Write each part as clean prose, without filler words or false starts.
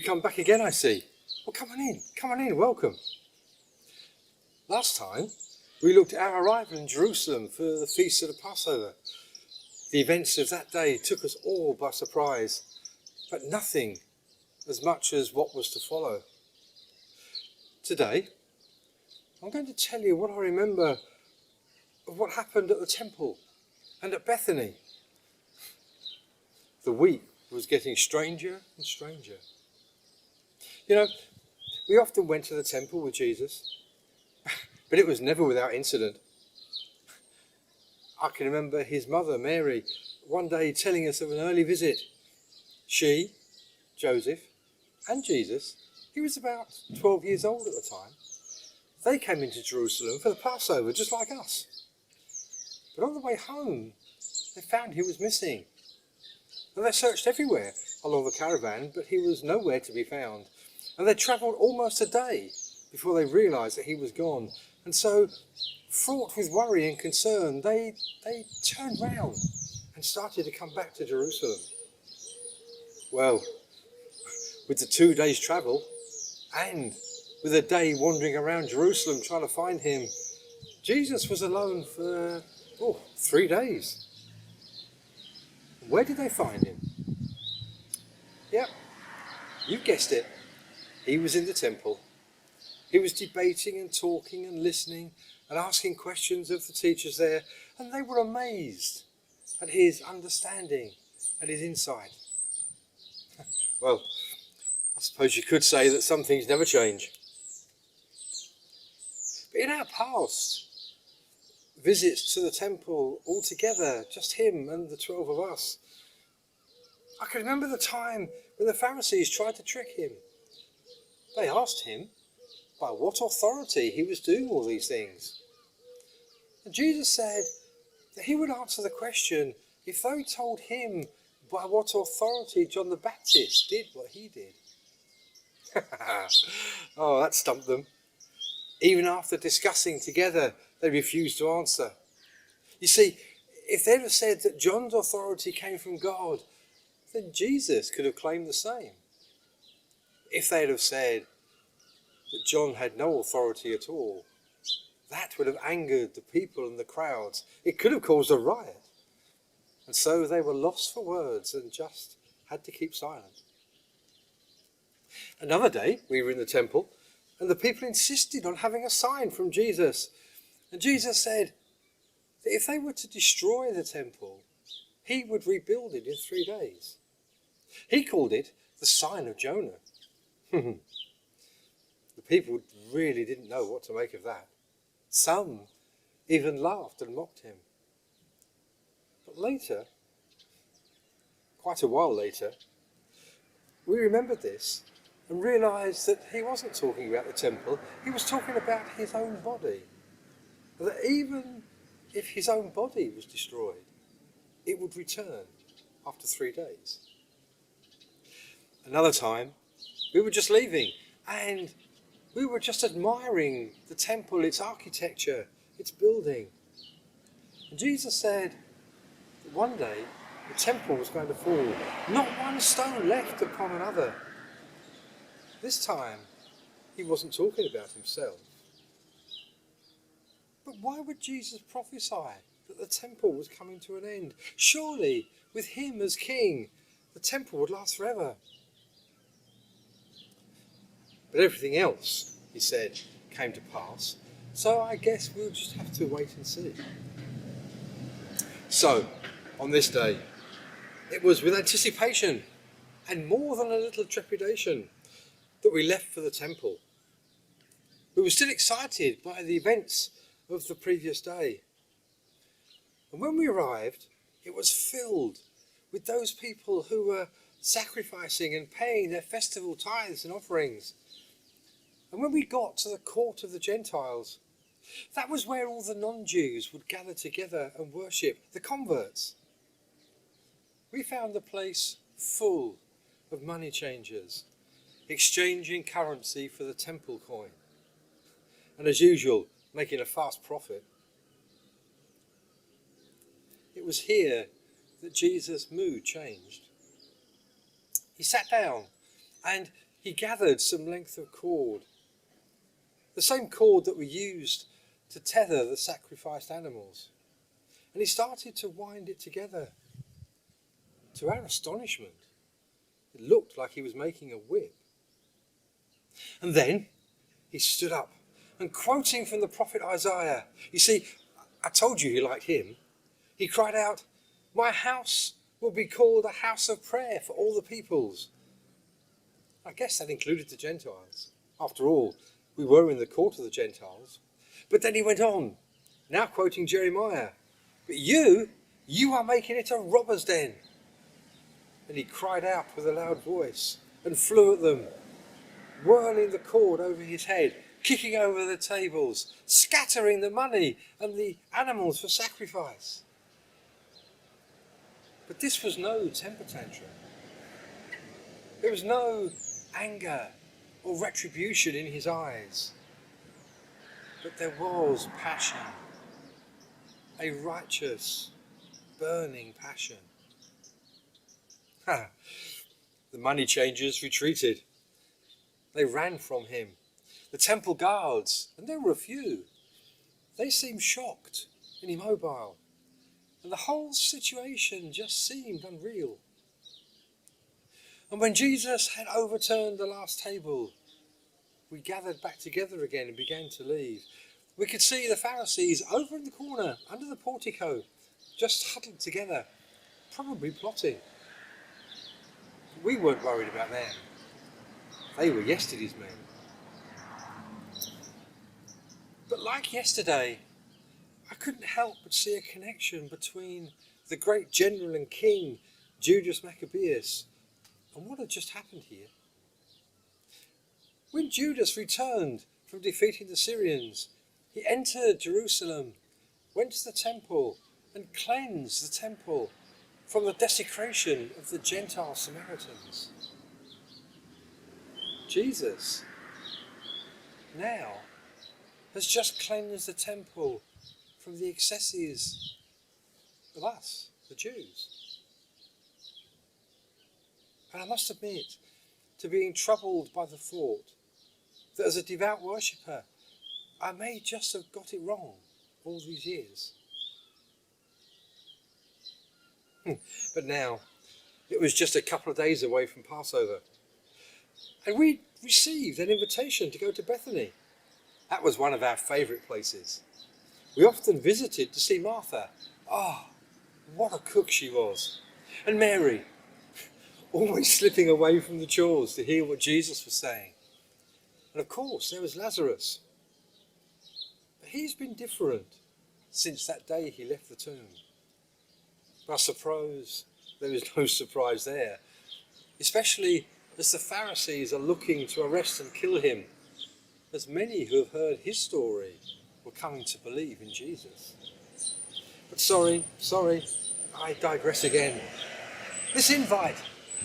come back again, I see. Well, come on in, welcome. Last time, we looked at our arrival in Jerusalem for the feast of the Passover. The events of that day took us all by surprise, but nothing as much as what was to follow. Today, I'm going to tell you what I remember of what happened at the temple and at Bethany. The week was getting stranger and stranger. You know, we often went to the temple with Jesus, but it was never without incident. I can remember his mother, Mary, one day telling us of an early visit. She, Joseph, and Jesus, he was about 12 years old at the time. They came into Jerusalem for the Passover, just like us. But on the way home, they found he was missing. And they searched everywhere along the caravan, but he was nowhere to be found. And they travelled almost a day before they realised that he was gone. And so, fraught with worry and concern, they turned round and started to come back to Jerusalem. Well, with the 2 days' travel and with a day wandering around Jerusalem trying to find him, Jesus was alone for 3 days. Where did they find him? Yep, you guessed it. He was in the temple. He was debating and talking and listening and asking questions of the teachers there, and they were amazed at his understanding and his insight. Well, I suppose you could say that some things never change. But in our past visits to the temple all together, just him and the 12 of us, I can remember the time when the Pharisees tried to trick him. They asked him by what authority he was doing all these things. And Jesus said that he would answer the question if they told him by what authority John the Baptist did what he did. Oh, that stumped them. Even after discussing together, they refused to answer. You see, if they'd have said that John's authority came from God, then Jesus could have claimed the same. If they'd have said that John had no authority at all, that would have angered the people and the crowds. It could have caused a riot. And so they were lost for words and just had to keep silent. Another day, we were in the temple, and the people insisted on having a sign from Jesus. And Jesus said that if they were to destroy the temple, he would rebuild it in 3 days. He called it the sign of Jonah. The people really didn't know what to make of that. Some even laughed and mocked him. But later, quite a while later, we remembered this and realised that he wasn't talking about the temple, he was talking about his own body. That even if his own body was destroyed, it would return after 3 days. Another time, we were just leaving and we were just admiring the temple, its architecture, its building. And Jesus said that one day the temple was going to fall, not one stone left upon another. This time, he wasn't talking about himself. But why would Jesus prophesy that the temple was coming to an end? Surely, with him as king, the temple would last forever. But everything else, he said, came to pass. So I guess we'll just have to wait and see. So, on this day, it was with anticipation and more than a little trepidation that we left for the temple. We were still excited by the events of the previous day. And when we arrived, it was filled with those people who were sacrificing and paying their festival tithes and offerings. And when we got to the court of the Gentiles, that was where all the non-Jews would gather together and worship, the converts. We found the place full of money changers, exchanging currency for the temple coin. And as usual, making a fast profit. It was here that Jesus' mood changed. He sat down and he gathered some length of cord, the same cord that we used to tether the sacrificed animals, and he started to wind it together. To our astonishment, it looked like he was making a whip. And then he stood up and, quoting from the prophet Isaiah, you see, I told you he liked him, he cried out, "My house will be called a house of prayer for all the peoples." I guess that included the Gentiles. After all, we were in the court of the Gentiles. But then he went on, now quoting Jeremiah, "But you are making it a robber's den." And he cried out with a loud voice and flew at them, whirling the cord over his head, kicking over the tables, scattering the money and the animals for sacrifice. But this was no temper tantrum. There was no anger or retribution in his eyes. But there was passion, a righteous, burning passion. The money changers retreated. They ran from him. The temple guards, and there were a few, they seemed shocked and immobile. And the whole situation just seemed unreal. And when Jesus had overturned the last table, we gathered back together again and began to leave. We could see the Pharisees over in the corner, under the portico, just huddled together, probably plotting. We weren't worried about them. They were yesterday's men. But like yesterday, I couldn't help but see a connection between the great general and king, Judas Maccabeus, and what had just happened here. When Judas returned from defeating the Syrians, he entered Jerusalem, went to the temple, and cleansed the temple from the desecration of the Gentile Samaritans. Jesus now has just cleansed the temple from the excesses of us, the Jews. And I must admit to being troubled by the thought that as a devout worshipper, I may just have got it wrong all these years. But now, it was just a couple of days away from Passover, and we received an invitation to go to Bethany. That was one of our favourite places. We often visited to see Martha. What a cook she was. And Mary, always slipping away from the chores to hear what Jesus was saying. And of course, there was Lazarus. But he's been different since that day he left the tomb. But I suppose there is no surprise there, especially as the Pharisees are looking to arrest and kill him, as many who have heard his story were coming to believe in Jesus. But sorry, I digress again. This invite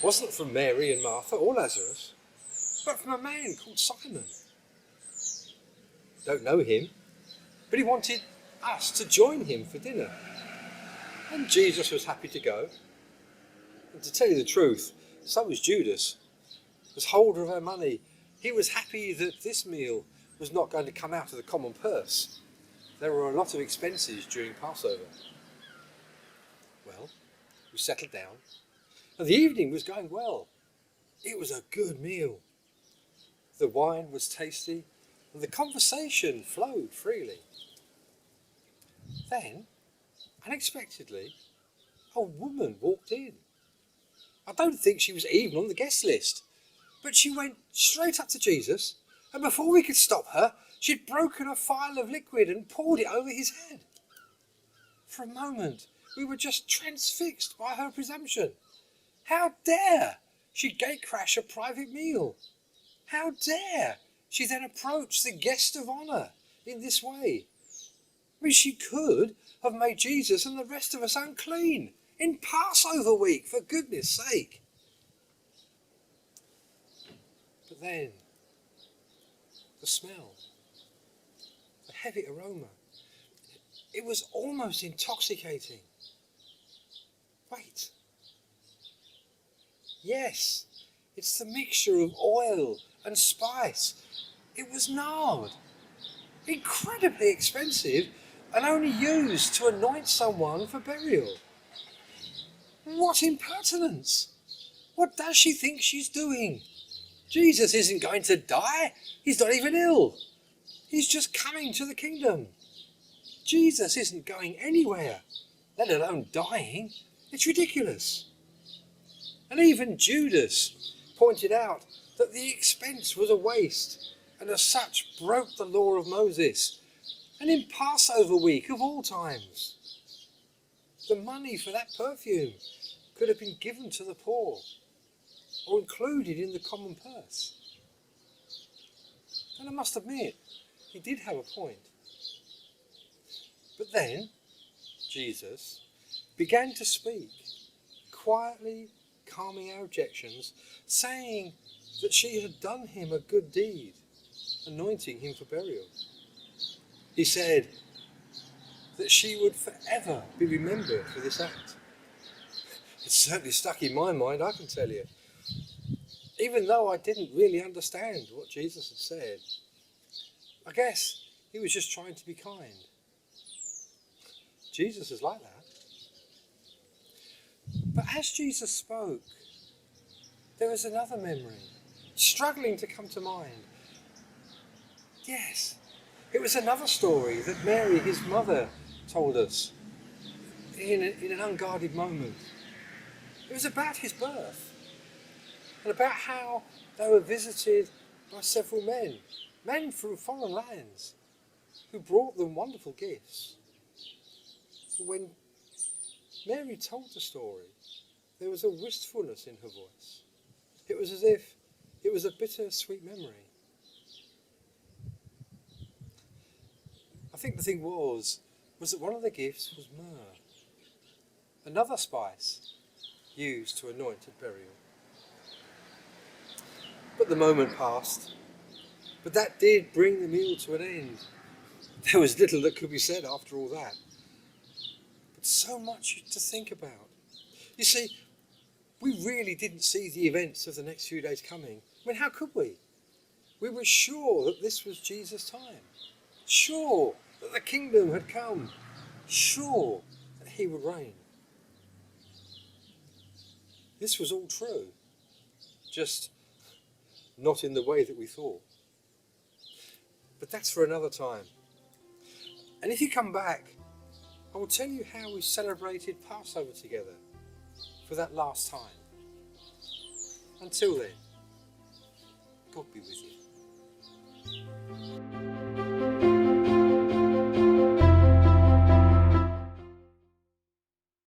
wasn't from Mary and Martha or Lazarus, but from a man called Simon. Don't know him, but he wanted us to join him for dinner. And Jesus was happy to go. And to tell you the truth, so was Judas. As holder of our money, he was happy that this meal was not going to come out of the common purse. There were a lot of expenses during Passover. Well, we settled down, and the evening was going well. It was a good meal. The wine was tasty, and the conversation flowed freely. Then, unexpectedly, a woman walked in. I don't think she was even on the guest list, but she went straight up to Jesus, and before we could stop her, she'd broken a phial of liquid and poured it over his head. For a moment, we were just transfixed by her presumption. How dare she gatecrash a private meal? How dare she then approach the guest of honour in this way? I mean, she could have made Jesus and the rest of us unclean in Passover week, for goodness sake. But then, the smell, the heavy aroma, it was almost intoxicating. Wait. Yes, It's the mixture of oil and spice. It was nard. Incredibly expensive and only used to anoint someone for burial. What impertinence! What does she think she's doing? Jesus isn't going to die. He's not even ill. He's just coming to the kingdom. Jesus isn't going anywhere, let alone dying. It's ridiculous. And even Judas pointed out that the expense was a waste and as such broke the law of Moses. And in Passover week of all times, the money for that perfume could have been given to the poor or included in the common purse. And I must admit, he did have a point. But then, Jesus began to speak, quietly calming our objections, saying that she had done him a good deed, anointing him for burial. He said that she would forever be remembered for this act. It's certainly stuck in my mind, I can tell you. Even though I didn't really understand what Jesus had said, I guess he was just trying to be kind. Jesus is like that. But as Jesus spoke, there was another memory, struggling to come to mind. Yes, it was another story that Mary, his mother, told us in an unguarded moment. It was about his birth and about how they were visited by several men from foreign lands, who brought them wonderful gifts. When Mary told the story, there was a wistfulness in her voice. It was as if it was a bitter-sweet memory. I think the thing was that one of the gifts was myrrh, another spice used to anoint at burial. But the moment passed. But that did bring the meal to an end. There was little that could be said after all that. But so much to think about. You see, we really didn't see the events of the next few days coming. I mean, how could we? We were sure that this was Jesus' time. Sure that the kingdom had come. Sure that he would reign. This was all true. Just not in the way that we thought. But that's for another time. And if you come back, I will tell you how we celebrated Passover together for that last time. Until then, God be with you.